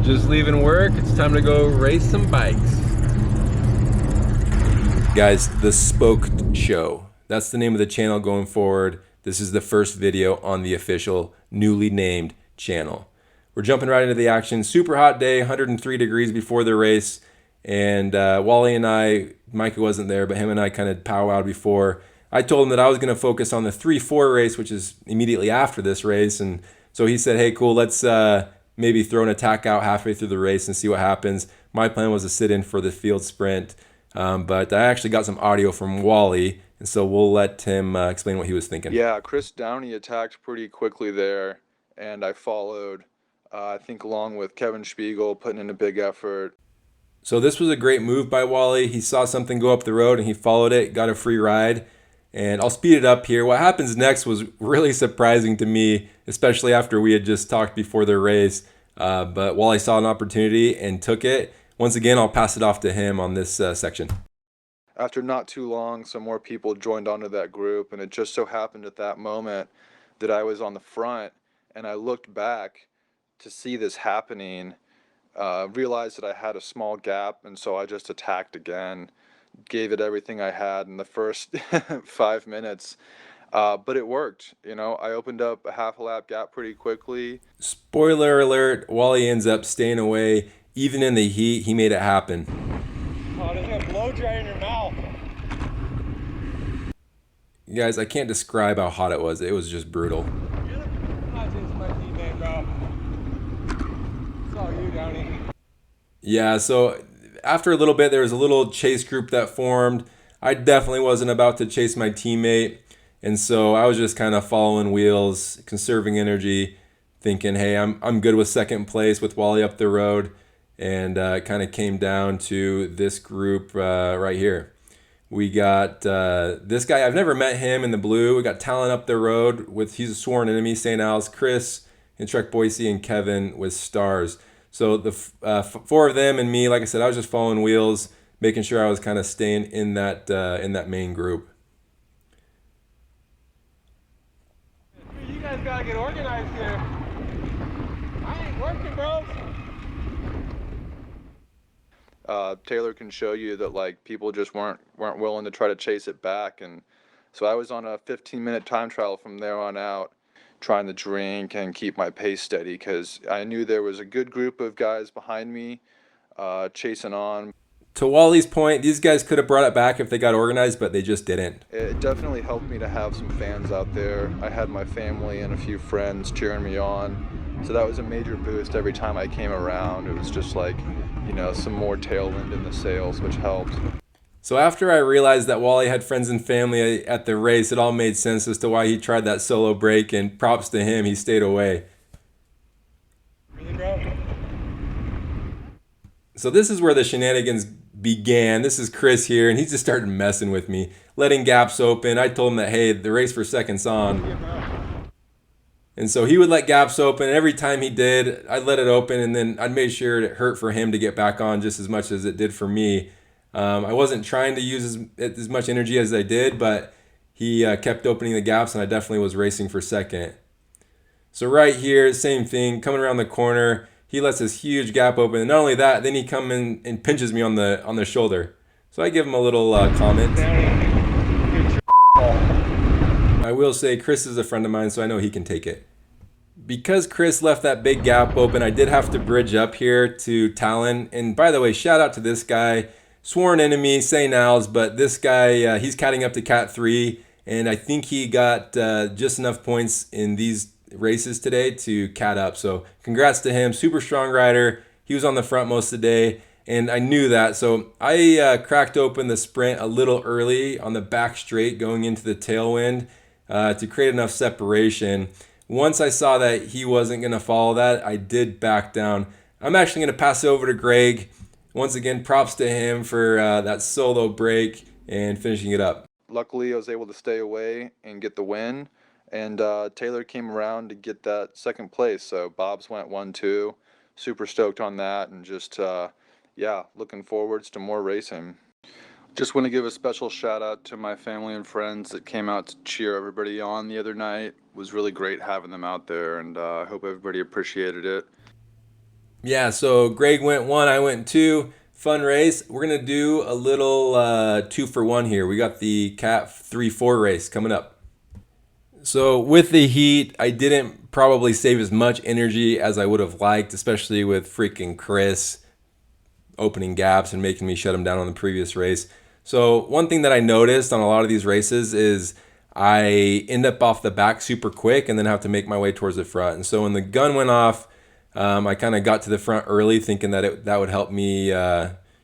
Just leaving work, it's time to go race some bikes. Guys, The Spoked Show. That's the name of the channel going forward. This is the first video on the official, newly named channel. We're jumping right into the action. Super hot day, 103 degrees before the race. And Wally and I, Micah wasn't there, but him and I kind of powwowed before. I told him that I was going to focus on the 3-4 race, which is immediately after this race. And so he said, hey, cool, let's maybe throw an attack out halfway through the race and see what happens. My plan was to sit in for the field sprint. But I actually got some audio from Wally, and so we'll let him explain what he was thinking. Yeah, Chris Downey attacked pretty quickly there, and I followed, I think along with Kevin Spiegel, putting in a big effort. So this was a great move by Wally. He saw something go up the road, and he followed it, got a free ride. And I'll speed it up here. What happens next was really surprising to me, especially after we had just talked before the race. But Wally saw an opportunity and took it. Once again, I'll pass it off to him on this section. After not too long, some more people joined onto that group, and it just so happened at that moment that I was on the front, and I looked back to see this happening, realized that I had a small gap, and so I just attacked again, gave it everything I had in the first 5 minutes. But it worked, you know. I opened up a half a lap gap pretty quickly. Spoiler alert, Wally ends up staying away. Even in the heat, he made it happen. Oh, there's gonna blow dry in your mouth. You guys, I can't describe how hot it was. It was just brutal. I'm not chasing my teammate, bro. It's all you, Downey. Yeah, so after a little bit, there was a little chase group that formed. I definitely wasn't about to chase my teammate. And so I was just kind of following wheels, conserving energy, thinking, hey, I'm good with second place with Wally up the road. And it kind of came down to this group right here. We got this guy. I've never met him in the blue. We got Talon up the road with, he's a sworn enemy, St. Al's, Chris in Trek Boise, and Kevin with Stars. So the four of them and me, like I said, I was just following wheels, making sure I was kind of staying in that main group. You guys gotta get organized here. I ain't working, bro. Taylor can show you that like people just weren't willing to try to chase it back, and so I was on a 15-minute time trial from there on out, trying to drink and keep my pace steady because I knew there was a good group of guys behind me chasing on. To Wally's point, these guys could have brought it back if they got organized, but they just didn't. It definitely helped me to have some fans out there. I had my family and a few friends cheering me on, so that was a major boost every time I came around. It was just like, you know, some more tailwind in the sails, which helped. So after I realized that Wally had friends and family at the race, it all made sense as to why he tried that solo break, and props to him, he stayed away. Really, bro? So this is where the shenanigans began. This is Chris here, and he just started messing with me, letting gaps open. I told him that, hey, the race for second's on. And so he would let gaps open. Every time he did, I'd let it open, and then I'd make sure it hurt for him to get back on just as much as it did for me. I wasn't trying to use as much energy as I did, but he kept opening the gaps, and I definitely was racing for second. So right here, same thing, coming around the corner, he lets this huge gap open, and not only that, then he comes in and pinches me on the shoulder. So I give him a little comment. I will say Chris is a friend of mine, so I know he can take it. Because Chris left that big gap open, I did have to bridge up here to Talon. And by the way, shout out to this guy, sworn enemy, St. Al's, but this guy, he's catting up to Cat 3, and I think he got just enough points in these races today to cat up. So congrats to him, super strong rider. He was on the front most of the day, and I knew that. So I cracked open the sprint a little early on the back straight going into the tailwind to create enough separation. Once I saw that he wasn't going to follow that, I did back down. I'm actually going to pass it over to Greg. Once again, props to him for that solo break and finishing it up. Luckily, I was able to stay away and get the win, and Taylor came around to get that second place. So Bob's went 1-2. Super stoked on that, and just, yeah, looking forwards to more racing. Just want to give a special shout out to my family and friends that came out to cheer everybody on the other night. It was really great having them out there, and I hope everybody appreciated it. Yeah, so Greg went 1, I went 2. Fun race. We're going to do a little 2-for-1 here. We got the Cat 3-4 race coming up. So with the heat, I didn't probably save as much energy as I would have liked, especially with freaking Chris opening gaps and making me shut him down on the previous race. So one thing that I noticed on a lot of these races is I end up off the back super quick and then have to make my way towards the front. And so when the gun went off, I kind of got to the front early thinking that that would help me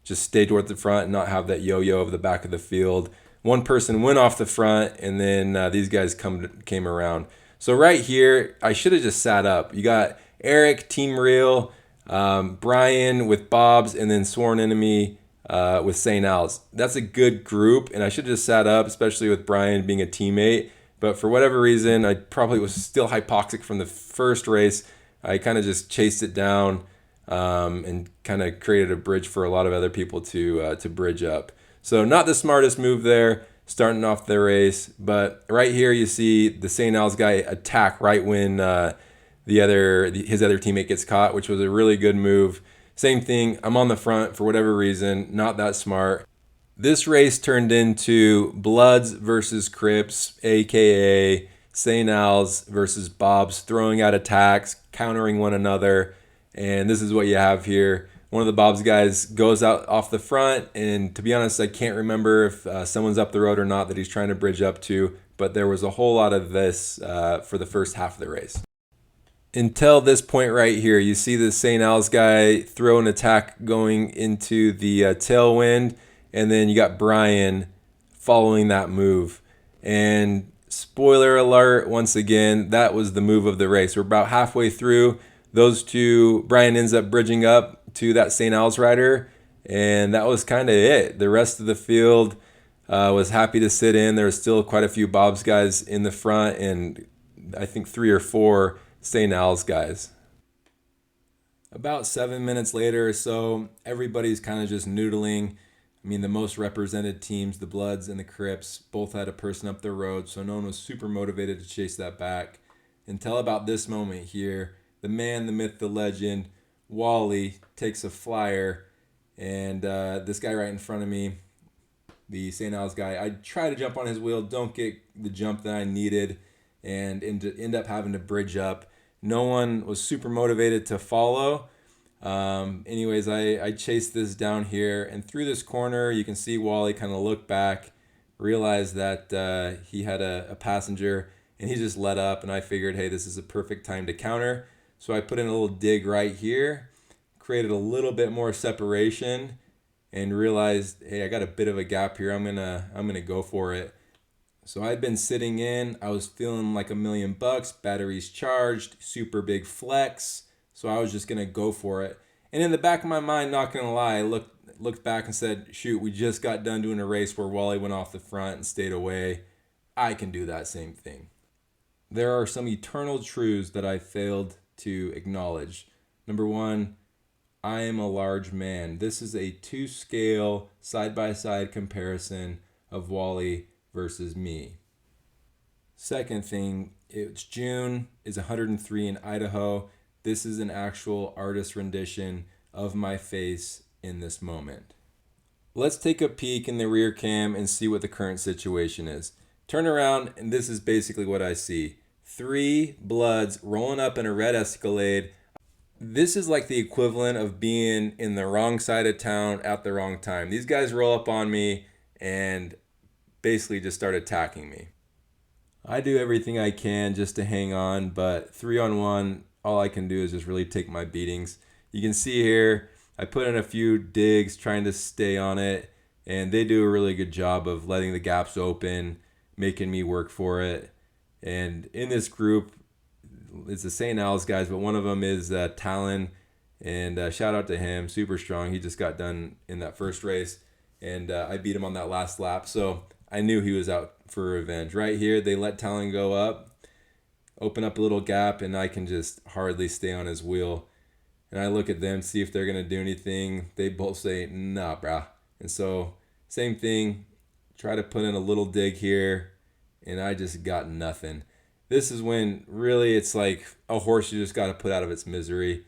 just stay towards the front and not have that yo-yo of the back of the field. One person went off the front, and then these guys came around. So right here, I should have just sat up. You got Eric, Team Real, Brian with Bob's, and then Sworn Enemy with St. Al's. That's a good group, and I should have just sat up, especially with Brian being a teammate. But for whatever reason, I probably was still hypoxic from the first race. I kind of just chased it down and kind of created a bridge for a lot of other people to bridge up. So not the smartest move there, starting off the race. But right here you see the St. Al's guy attack right when his other teammate gets caught, which was a really good move. Same thing, I'm on the front for whatever reason, not that smart. This race turned into Bloods versus Crips, aka St. Al's versus Bob's, throwing out attacks, countering one another. And this is what you have here. One of the Bob's guys goes out off the front, and to be honest, I can't remember if someone's up the road or not that he's trying to bridge up to, but there was a whole lot of this for the first half of the race. Until this point right here, you see the St. Al's guy throw an attack going into the tailwind, and then you got Brian following that move. And spoiler alert, once again, that was the move of the race. We're about halfway through. Those two, Brian ends up bridging up to that St. Al's rider, and that was kind of it. The rest of the field was happy to sit in. There was still quite a few Bob's guys in the front, and I think 3 or 4 St. Al's guys. About 7 minutes later or so, everybody's kind of just noodling. I mean, the most represented teams, the Bloods and the Crips, both had a person up the road, so no one was super motivated to chase that back. Until about this moment here, the man, the myth, the legend, Wally takes a flyer, and this guy right in front of me, the St. Al's guy, I try to jump on his wheel, don't get the jump that I needed, and end up having to bridge up. No one was super motivated to follow. Anyways, I chased this down here, and through this corner, you can see Wally kind of look back, realize that he had a passenger, and he just let up, and I figured, hey, this is a perfect time to counter. So I put in a little dig right here, created a little bit more separation, and realized, hey, I got a bit of a gap here. I'm gonna go for it. So I'd been sitting in. I was feeling like $1,000,000, batteries charged, super big flex. So I was just gonna go for it. And in the back of my mind, not gonna lie, I looked back and said, shoot, we just got done doing a race where Wally went off the front and stayed away. I can do that same thing. There are some eternal truths that I failed to acknowledge. Number 1, I am a large man. This is a 2-scale side-by-side comparison of Wally versus me. Second thing, it's June, is 103 in Idaho. This is an actual artist rendition of my face in this moment. Let's take a peek in the rear cam and see what the current situation is. Turn around, and this is basically what I see. 3 Bloods rolling up in a red Escalade. This is like the equivalent of being in the wrong side of town at the wrong time. These guys roll up on me and basically just start attacking me. I do everything I can just to hang on, but 3-on-1, all I can do is just really take my beatings. You can see here, I put in a few digs trying to stay on it, and they do a really good job of letting the gaps open, making me work for it. And in this group, it's the St. Al's guys, but one of them is Talon, and shout out to him, super strong. He just got done in that first race, and I beat him on that last lap, so I knew he was out for revenge. Right here, they let Talon go up, open up a little gap, and I can just hardly stay on his wheel. And I look at them, see if they're going to do anything. They both say, nah, brah. And so, same thing, try to put in a little dig here, and I just got nothing. This is when really it's like a horse you just got to put out of its misery.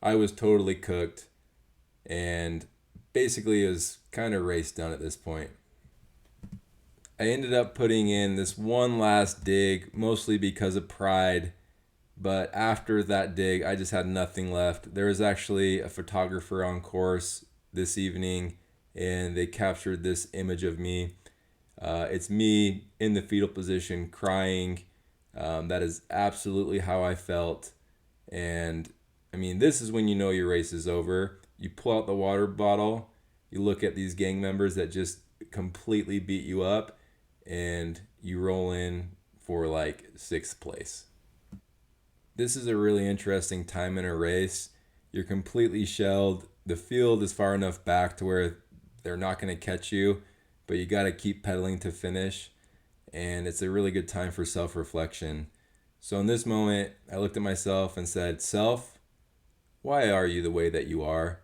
I was totally cooked, and basically it was kind of race done at this point. I ended up putting in this one last dig, mostly because of pride, but after that dig, I just had nothing left. There was actually a photographer on course this evening, and they captured this image of me. It's me in the fetal position crying. That is absolutely how I felt. And I mean, this is when you know your race is over. You pull out the water bottle, you look at these gang members that just completely beat you up, and you roll in for like 6th place. This is a really interesting time in a race. You're completely shelled. The field is far enough back to where they're not going to catch you, but you got to keep pedaling to finish. And it's a really good time for self-reflection. So in this moment, I looked at myself and said, "Self, why are you the way that you are?"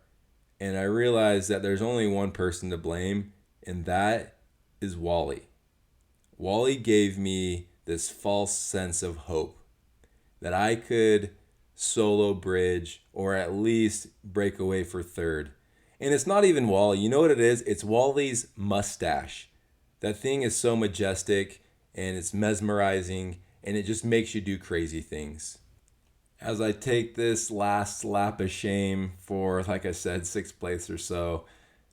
And I realized that there's only one person to blame, and that is Wally. Wally gave me this false sense of hope that I could solo bridge or at least break away for 3rd. And it's not even Wally. You know what it is? It's Wally's mustache. That thing is so majestic and it's mesmerizing, and it just makes you do crazy things. As I take this last lap of shame for, like I said, 6th place or so,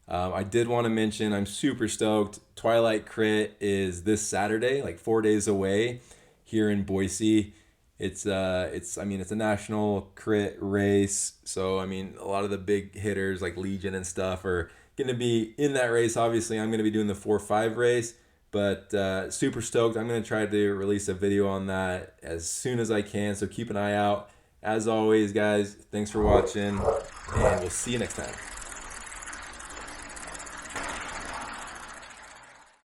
I did want to mention I'm super stoked. Twilight Crit is this Saturday, like 4 days away here in Boise. It's a national crit race. So, I mean, a lot of the big hitters like Legion and stuff are going to be in that race. Obviously, I'm going to be doing the 4-5 race, but super stoked. I'm going to try to release a video on that as soon as I can. So keep an eye out. As always, guys, thanks for watching, and we'll see you next time.